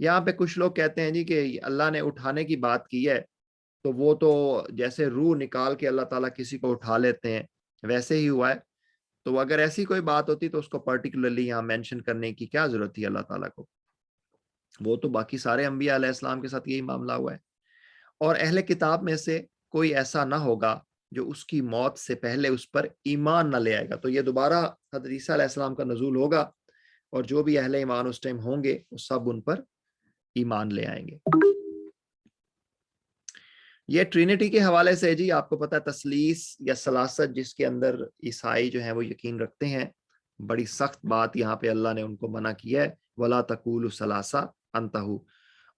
یہاں پہ کچھ لوگ کہتے ہیں جی کہ اللہ نے اٹھانے کی بات کی ہے تو وہ تو جیسے روح نکال کے اللہ تعالیٰ کسی کو اٹھا لیتے ہیں ویسے ہی ہوا ہے، تو اگر ایسی کوئی بات ہوتی تو اس کو پرٹیکولرلی یہاں مینشن کرنے کی کیا ضرورت تھی اللہ تعالیٰ کو؟ وہ تو باقی سارے انبیاء علیہ السلام کے ساتھ یہی معاملہ ہوا ہے. اور اہل کتاب میں سے کوئی ایسا نہ ہوگا جو اس کی موت سے پہلے اس پر ایمان نہ لے آئے گا. تو یہ دوبارہ حضرت عیسیٰ علیہ السلام کا نزول ہوگا اور جو بھی اہل ایمان اس ٹائم ہوں گے وہ سب ان پر ایمان لے آئیں گے. یہ ٹرینٹی کے حوالے سے جی آپ کو پتا تثلیث یا ثلاثت جس کے اندر عیسائی جو ہیں وہ یقین رکھتے ہیں، بڑی سخت بات یہاں پہ اللہ نے ان کو منع کیا ہے، وَلَا تَقُولُوا ثَلَاثَةٌ انتہو،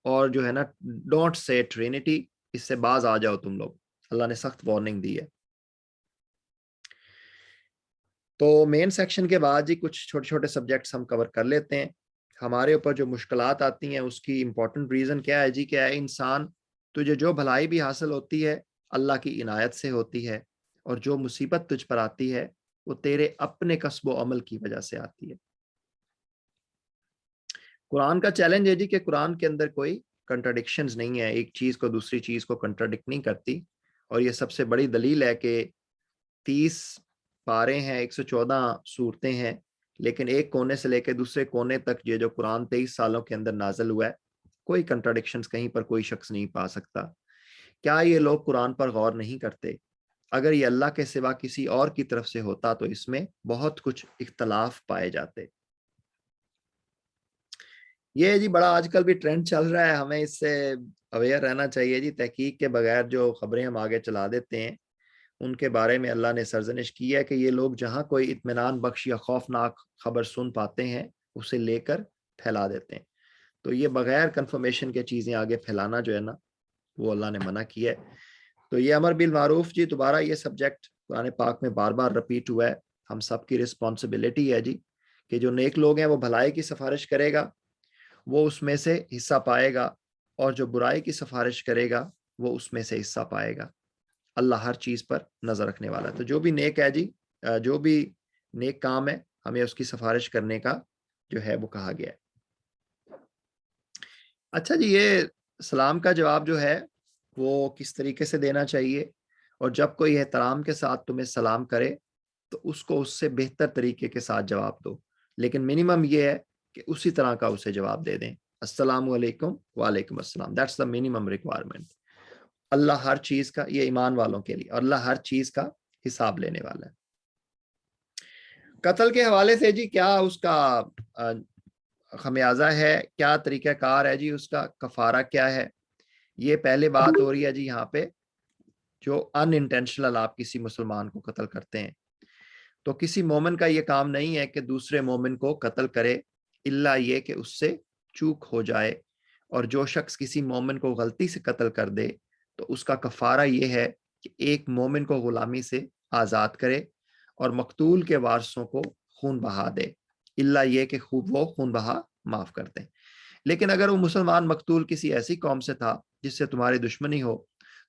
اور جو ہے نا ڈونٹ سے ٹرینٹی، اس سے باز آ جاؤ تم لوگ، اللہ نے سخت وارننگ دی ہے. تو مین سیکشن کے بعد جی کچھ چھوٹے چھوٹے سبجیکٹس ہم کور کر لیتے ہیں. ہمارے اوپر جو مشکلات آتی ہیں اس کی امپورٹنٹ ریزن کیا ہے جی؟ کہ اے انسان، تجھے جو بھلائی بھی حاصل ہوتی ہے اللہ کی عنایت سے ہوتی ہے، اور جو مصیبت تجھ پر آتی ہے وہ تیرے اپنے کسب و عمل کی وجہ سے آتی ہے. قرآن کا چیلنج ہے جی کہ قرآن کے اندر کوئی کنٹراڈکشنز نہیں ہے، ایک چیز کو دوسری چیز کو کنٹراڈکٹ نہیں کرتی. اور یہ سب سے بڑی دلیل ہے کہ 30 پارے ہیں، 114 صورتیں ہیں، لیکن ایک کونے سے لے کے دوسرے کونے تک یہ جو قرآن 23 سالوں کے اندر نازل ہوا ہے، کوئی کنٹراڈکشنز کہیں پر کوئی شخص نہیں پا سکتا. کیا یہ لوگ قرآن پر غور نہیں کرتے؟ اگر یہ اللہ کے سوا کسی اور کی طرف سے ہوتا تو اس میں بہت کچھ اختلاف پائے جاتے. یہ جی بڑا آج کل بھی ٹرینڈ چل رہا ہے، ہمیں اس سے اویئر رہنا چاہیے جی. تحقیق کے بغیر جو خبریں ہم آگے چلا دیتے ہیں ان کے بارے میں اللہ نے سرزنش کی ہے کہ یہ لوگ جہاں کوئی اطمینان بخش یا خوفناک خبر سن پاتے ہیں اسے لے کر پھیلا دیتے ہیں. تو یہ بغیر کنفرمیشن کے چیزیں آگے پھیلانا جو ہے نا وہ اللہ نے منع کیا ہے. تو یہ امر بالمعروف جی دوبارہ یہ سبجیکٹ قرآن پاک میں بار بار رپیٹ ہوا ہے. ہم سب کی رسپانسبلٹی ہے جی کہ جو نیک لوگ ہیں وہ بھلائی کی سفارش کرے گا، وہ اس میں سے حصہ پائے گا، اور جو برائی کی سفارش کرے گا وہ اس میں سے حصہ پائے گا. اللہ ہر چیز پر نظر رکھنے والا ہے. تو جو بھی نیک ہے جی، جو بھی نیک کام ہے ہمیں اس کی سفارش کرنے کا جو ہے وہ کہا گیا ہے. اچھا جی، یہ سلام کا جواب جو ہے وہ کس طریقے سے دینا چاہیے؟ اور جب کوئی احترام کے ساتھ تمہیں سلام کرے تو اس کو اس سے بہتر طریقے کے ساتھ جواب دو، لیکن منیمم یہ ہے کہ اسی طرح کا اسے جواب دے دیں. السلام علیکم، وعلیکم السلام، دیٹس دا منیمم ریکوائرمنٹ. اللہ ہر چیز کا، یہ ایمان والوں کے لیے، اور اللہ ہر چیز کا حساب لینے والا ہے. قتل کے حوالے سے جی کیا اس کا خمیازہ ہے، کیا طریقہ کار ہے جی، اس کا کفارہ کیا ہے؟ یہ پہلے بات ہو رہی ہے جی یہاں پہ جو ان انٹینشنل آپ کسی مسلمان کو قتل کرتے ہیں. تو کسی مومن کا یہ کام نہیں ہے کہ دوسرے مومن کو قتل کرے، الا یہ کہ اس سے چوک ہو جائے. اور جو شخص کسی مومن کو غلطی سے قتل کر دے تو اس کا کفارہ یہ ہے کہ ایک مومن کو غلامی سے آزاد کرے اور مقتول کے وارثوں کو خون بہا دے، الا یہ کہ خوب وہ خون بہا معاف کر دیں. لیکن اگر وہ مسلمان مقتول کسی ایسی قوم سے تھا جس سے تمہاری دشمنی ہو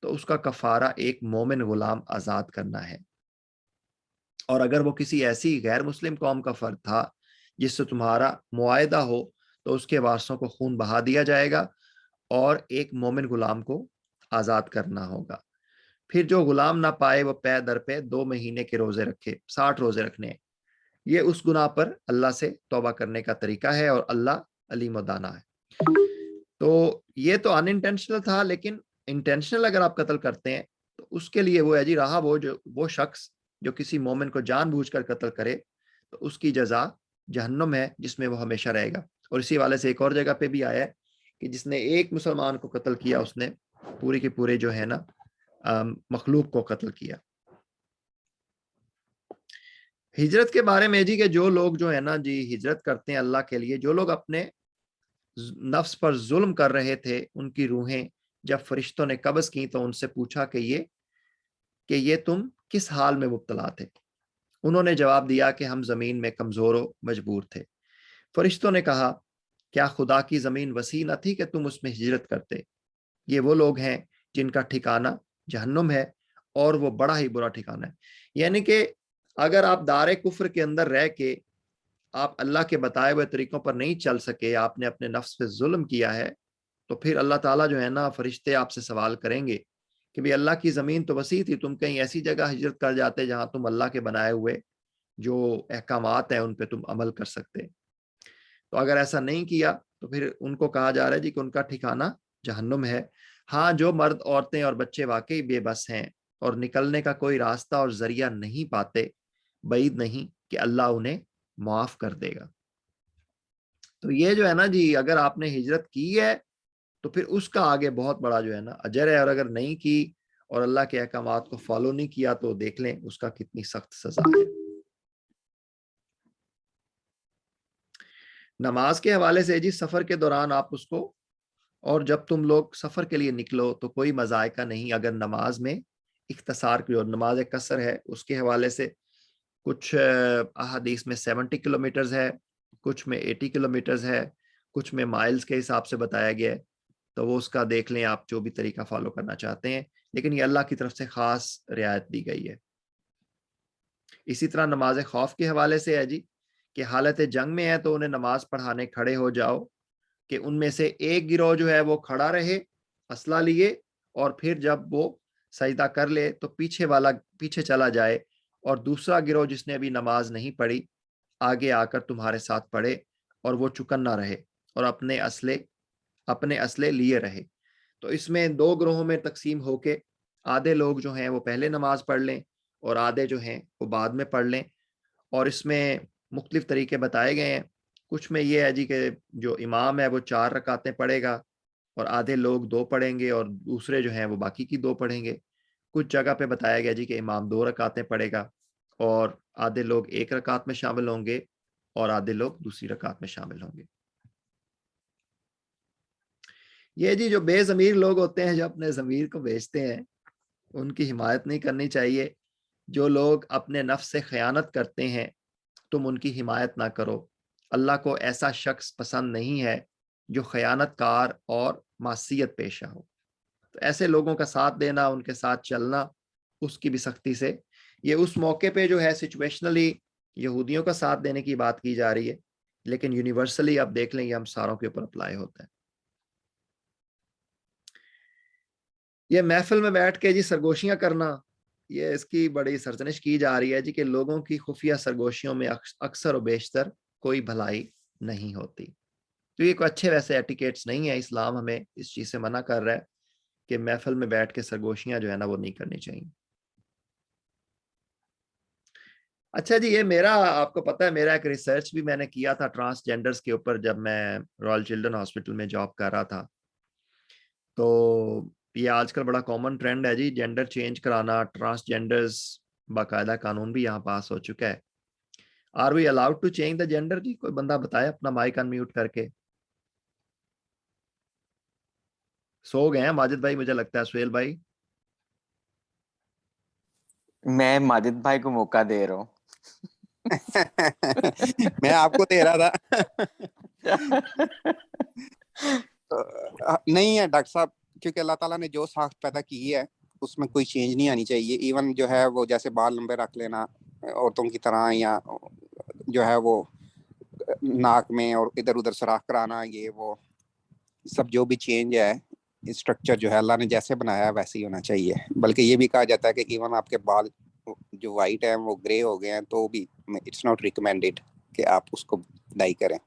تو اس کا کفارہ ایک مومن غلام آزاد کرنا ہے. اور اگر وہ کسی ایسی غیر مسلم قوم کا فرد تھا جس سے تمہارا معاہدہ ہو تو اس کے وارثوں کو خون بہا دیا جائے گا اور ایک مومن غلام کو آزاد کرنا ہوگا. پھر جو غلام نہ پائے وہ پے در پہ 2 مہینے کے روزے رکھے، 60 روزے رکھنے ہیں. یہ اس گناہ پر اللہ سے توبہ کرنے کا طریقہ ہے، اور اللہ علیم و دانا ہے. تو یہ تو ان انٹینشنل تھا، لیکن انٹینشنل اگر آپ قتل کرتے ہیں تو اس کے لیے وہ ہے جی رہا وہ شخص جو کسی مومن کو جان بوجھ کر قتل کرے تو اس کی جزا جہنم ہے جس میں وہ ہمیشہ رہے گا. اور اسی والے سے ایک اور جگہ پہ بھی آیا ہے کہ جس نے ایک مسلمان کو قتل کیا اس نے پورے کے پورے جو ہے نا مخلوق کو قتل کیا. ہجرت کے بارے میں جی کہ جو لوگ جو ہے نا جی ہجرت کرتے ہیں اللہ کے لیے، جو لوگ اپنے نفس پر ظلم کر رہے تھے، ان کی روحیں جب فرشتوں نے قبض کی تو ان سے پوچھا کہ یہ تم کس حال میں مبتلا تھے؟ انہوں نے جواب دیا کہ ہم زمین میں کمزور و مجبور تھے. فرشتوں نے کہا کیا خدا کی زمین وسیع نہ تھی کہ تم اس میں ہجرت کرتے؟ یہ وہ لوگ ہیں جن کا ٹھکانہ جہنم ہے اور وہ بڑا ہی برا ٹھکانہ ہے. یعنی کہ اگر آپ دار کفر کے اندر رہ کے آپ اللہ کے بتائے ہوئے طریقوں پر نہیں چل سکے, آپ نے اپنے نفس پہ ظلم کیا ہے, تو پھر اللہ تعالیٰ جو ہے نا, فرشتے آپ سے سوال کریں گے کہ بھی اللہ کی زمین تو وسیع تھی, تم کہیں ایسی جگہ ہجرت کر جاتے جہاں تم اللہ کے بنائے ہوئے جو احکامات ہیں ان پہ تم عمل کر سکتے. تو اگر ایسا نہیں کیا تو پھر ان کو کہا جا رہا ہے جی کہ ان کا ٹھکانہ جہنم ہے. ہاں, جو مرد, عورتیں اور بچے واقعی بے بس ہیں اور نکلنے کا کوئی راستہ اور ذریعہ نہیں پاتے, بعید نہیں کہ اللہ انہیں معاف کر دے گا. تو یہ جو ہے نا جی, اگر آپ نے ہجرت کی ہے تو پھر اس کا آگے بہت بڑا جو ہے نا اجر ہے, اور اگر نہیں کی اور اللہ کے احکامات کو فالو نہیں کیا تو دیکھ لیں اس کا کتنی سخت سزا ہے. نماز کے حوالے سے جی, سفر کے دوران آپ اس کو, اور جب تم لوگ سفر کے لیے نکلو تو کوئی مذائقہ نہیں اگر نماز میں اختصار کی, اور نماز قصر ہے اس کے حوالے سے کچھ احادیث میں 70 کلومیٹرز ہے, کچھ میں 80 کلومیٹرز ہے, کچھ میں مائلز کے حساب سے بتایا گیا ہے. تو وہ اس کا دیکھ لیں آپ جو بھی طریقہ فالو کرنا چاہتے ہیں, لیکن یہ اللہ کی طرف سے خاص رعایت دی گئی ہے. اسی طرح نماز خوف کے حوالے سے ہے جی کہ حالت جنگ میں ہے تو انہیں نماز پڑھانے کھڑے ہو جاؤ کہ ان میں سے ایک گروہ جو ہے وہ کھڑا رہے اسلحہ لیے, اور پھر جب وہ سجدہ کر لے تو پیچھے چلا جائے, اور دوسرا گروہ جس نے ابھی نماز نہیں پڑھی آگے آ کر تمہارے ساتھ پڑھے اور وہ چکنا رہے اور اپنے اسلحے لیے رہے. تو اس میں دو گروہوں میں تقسیم ہو کے آدھے لوگ جو ہیں وہ پہلے نماز پڑھ لیں اور آدھے جو ہیں وہ بعد میں پڑھ لیں. اور اس میں مختلف طریقے بتائے گئے ہیں. کچھ میں یہ ہے جی کہ جو امام ہے وہ 4 رکعتیں پڑھے گا اور آدھے لوگ 2 پڑھیں گے اور دوسرے جو ہیں وہ باقی کی 2 پڑھیں گے. کچھ جگہ پہ بتایا گیا جی کہ امام 2 رکعتیں پڑھے گا اور آدھے لوگ 1 رکعت میں شامل ہوں گے اور آدھے لوگ دوسری رکعت میں شامل ہوں گے. یہ جی جو بے ضمیر لوگ ہوتے ہیں جو اپنے ضمیر کو بیچتے ہیں ان کی حمایت نہیں کرنی چاہیے. جو لوگ اپنے نفس سے خیانت کرتے ہیں تم ان کی حمایت نہ کرو. اللہ کو ایسا شخص پسند نہیں ہے جو خیانت کار اور معصیت پیشہ ہو. تو ایسے لوگوں کا ساتھ دینا, ان کے ساتھ چلنا, اس کی بھی سختی سے, یہ اس موقع پہ جو ہے سچویشنلی یہودیوں کا ساتھ دینے کی بات کی جا رہی ہے, لیکن یونیورسلی آپ دیکھ لیں یہ ہم ساروں کے اوپر اپلائی ہوتا ہے. یہ محفل میں بیٹھ کے جی سرگوشیاں کرنا, یہ اس کی بڑی سرزنش کی جا رہی ہے جی کہ لوگوں کی خفیہ سرگوشیوں میں اکثر و بیشتر کوئی بھلائی نہیں ہوتی. تو یہ کوئی اچھے ویسے ایٹیکیٹس نہیں ہے, اسلام ہمیں اس چیز سے منع کر رہا ہے کہ محفل میں بیٹھ کے سرگوشیاں جو ہے نا وہ نہیں کرنی چاہیے. اچھا جی, یہ میرا آپ کو پتا ہے میرا ایک ریسرچ بھی میں نے کیا تھا ٹرانسجینڈرز کے اوپر جب میں رائل چلڈرن ہاسپٹل میں جاب کر رہا تھا. تو یہ آج کل بڑا کامن ٹرینڈ ہے جی, جینڈر چینج کرانا. ٹرانسجینڈرز باقاعدہ قانون بھی یہاں پاس ہو چکا ہے. Are we allowed to change the gender جی؟ کوئی بندہ بتائے اپنا مائک انمیوٹ کر کے. سو گئے ہیں ماجد بھائی مجھے لگتا ہے. سہیل بھائی, میں ماجد بھائی کو موقع دے رہا ہوں. میں آپ کو دے رہا تھا. نہیں ہے ڈاکٹر صاحب, کیونکہ اللہ تعالیٰ نے جو ساخت پیدا کی ہے اس میں کوئی چینج نہیں آنی چاہیے. ایون جو ہے وہ جیسے بال لمبے رکھ لینا عورتوں کی طرح, یا جو ہے وہ ناک میں اور ادھر ادھر سوراخ کرانا, یہ وہ سب جو بھی چینج ہے اسٹرکچر جو ہے اللہ نے جیسے بنایا ویسے ہی ہونا چاہیے. بلکہ یہ بھی کہا جاتا ہے کہ ایون آپ کے بال جو وائٹ ہیں وہ گرے ہو گئے ہیں تو بھی اٹس ناٹ ریکمینڈیڈ کہ آپ اس کو ڈائی کریں.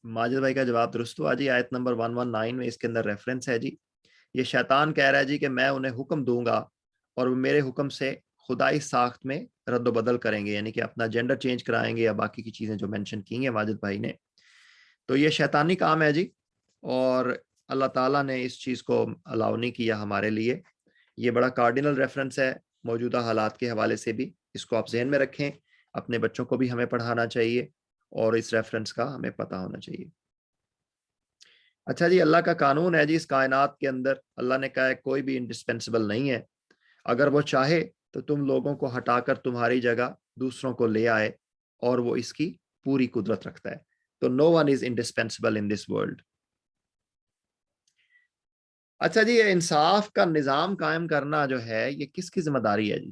ماجد بھائی کا جواب درست ہوا جی. آیت نمبر 119 میں اس کے اندر ریفرنس ہے جی. یہ شیطان کہہ رہا ہے جی کہ میں انہیں حکم دوں گا اور وہ میرے حکم سے خدائی ساخت میں رد و بدل کریں گے, یعنی کہ اپنا جینڈر چینج کرائیں گے یا باقی کی چیزیں جو مینشن کی ہیں ماجد بھائی نے. تو یہ شیطانی کام ہے جی, اور اللہ تعالیٰ نے اس چیز کو الاؤ نہیں کیا ہمارے لیے. یہ بڑا کارڈینل ریفرنس ہے موجودہ حالات کے حوالے سے بھی, اس کو آپ ذہن میں رکھیں. اپنے بچوں کو بھی ہمیں پڑھانا چاہیے اور اس ریفرنس کا ہمیں پتہ ہونا چاہیے. اچھا جی, اللہ کا قانون ہے جی اس کائنات کے اندر. اللہ نے کہا ہے کوئی بھی انڈسپینسیبل نہیں ہے. اگر وہ چاہے تو تم لوگوں کو ہٹا کر تمہاری جگہ دوسروں کو لے آئے, اور وہ اس کی پوری قدرت رکھتا ہے. تو no one is indispensable in this world. اچھا جی, یہ انصاف کا نظام قائم کرنا جو ہے یہ کس کی ذمہ داری ہے جی؟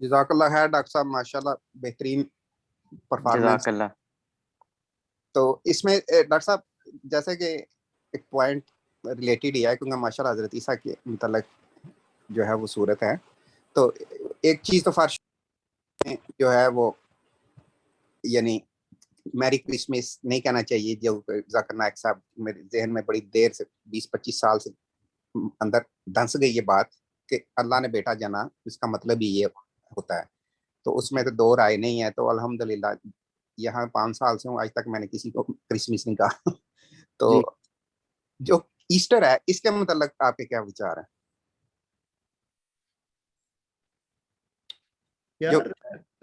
جزاک اللہ خیر ڈاکٹر صاحب، ماشاءاللہ بہترین پرفارمنس. جزاک اللہ. تو اس میں ڈاکٹر صاحب جیسے کہ ایک پوائنٹ ریلیٹڈ ہی ہے، کیونکہ ماشاءاللہ حضرت عیسیٰ کے متعلق جو ہے وہ صورت ہے. تو ایک چیز تو فرش جو ہے وہ یعنی میری کرسمس نہیں کہنا چاہیے، جو ذاکر نائک صاحب میرے ذہن میں بڑی دیر سے 20-25 سال سے اندر دھنس گئی یہ بات کہ اللہ نے بیٹا جنا، اس کا مطلب ہی یہ ہوتا ہے. تو اس میں تو دو رائے نہیں ہے. تو الحمدللہ یہاں 5 سال سے ہوں، آج تک میں نے کسی کو کرسمس نہیں کہا. تو جی جو ایسٹر ہے اس کے متعلق آپ کے کیا وچار ہیں؟ یار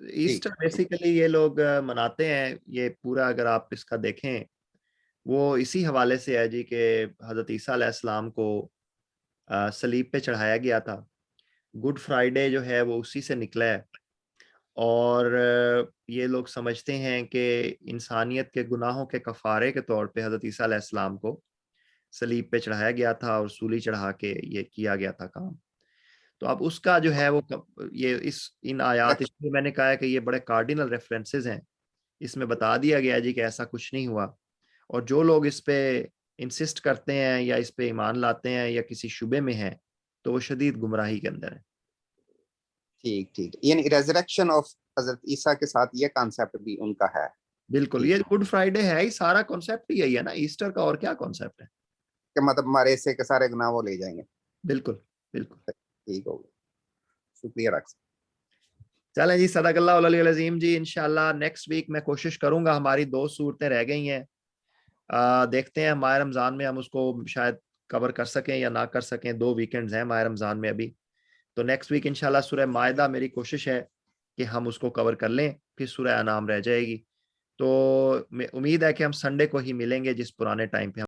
ایسٹر بیسیکلی یہ لوگ مناتے ہیں، یہ پورا اگر آپ اس کا دیکھیں وہ اسی حوالے سے ہے جی کہ حضرت عیسیٰ علیہ السلام کو صلیب پہ چڑھایا گیا تھا. گڈ فرائیڈے جو ہے وہ اسی سے نکلا ہے، اور یہ لوگ سمجھتے ہیں کہ انسانیت کے گناہوں کے کفارے کے طور پہ حضرت عیسیٰ علیہ السلام کو صلیب پہ چڑھایا گیا تھا اور سولی چڑھا کے یہ کیا گیا تھا کام. تو اب اس کا جو ہے وہ یہ ان آیات، اس میں نے کہا ہے کہ یہ بڑے کارڈینل ریفرنسز ہیں، اس میں بتا دیا گیا جی کہ ایسا کچھ نہیں ہوا. اور جو لوگ اس پہ انسسٹ کرتے ہیں یا اس پہ ایمان لاتے ہیں یا کسی شبے میں ہیں تو وہ شدید گمراہی کے اندر ہیں. ٹھیک یعنی ریزریکشن آف حضرت عیسیٰ کے ساتھ یہ کانسیپٹ بھی ان کا ہے. بالکل، یہ گڈ فرائیڈے ہے ہی، سارا کانسیپٹ ہی یہی ہے نا ایسٹر کا، اور کیا کانسیپٹ ہے کہ مطلب ہمارے سے کے سارے گناہ وہ لے جائیں گے. بالکل بالکل. ٹھیک ہوگا، شکریہ ڈاکٹر. چلیں جی، صدق اللہ العلی العظیم جی. انشاءاللہ نیکسٹ ویک میں کوشش کروں گا، ہماری 2 صورتیں رہ گئی ہیں، دیکھتے ہیں ماہ رمضان میں ہم اس کو شاید کور کر سکیں یا نہ کر سکیں. 2 ویکنڈز ہیں ماہ رمضان میں ابھی. تو نیکسٹ ویک انشاءاللہ سورہ مائدہ میری کوشش ہے کہ ہم اس کو کور کر لیں، پھر سورہ انعام رہ جائے گی. تو امید ہے کہ ہم سنڈے کو ہی ملیں گے جس پرانے ٹائم پہ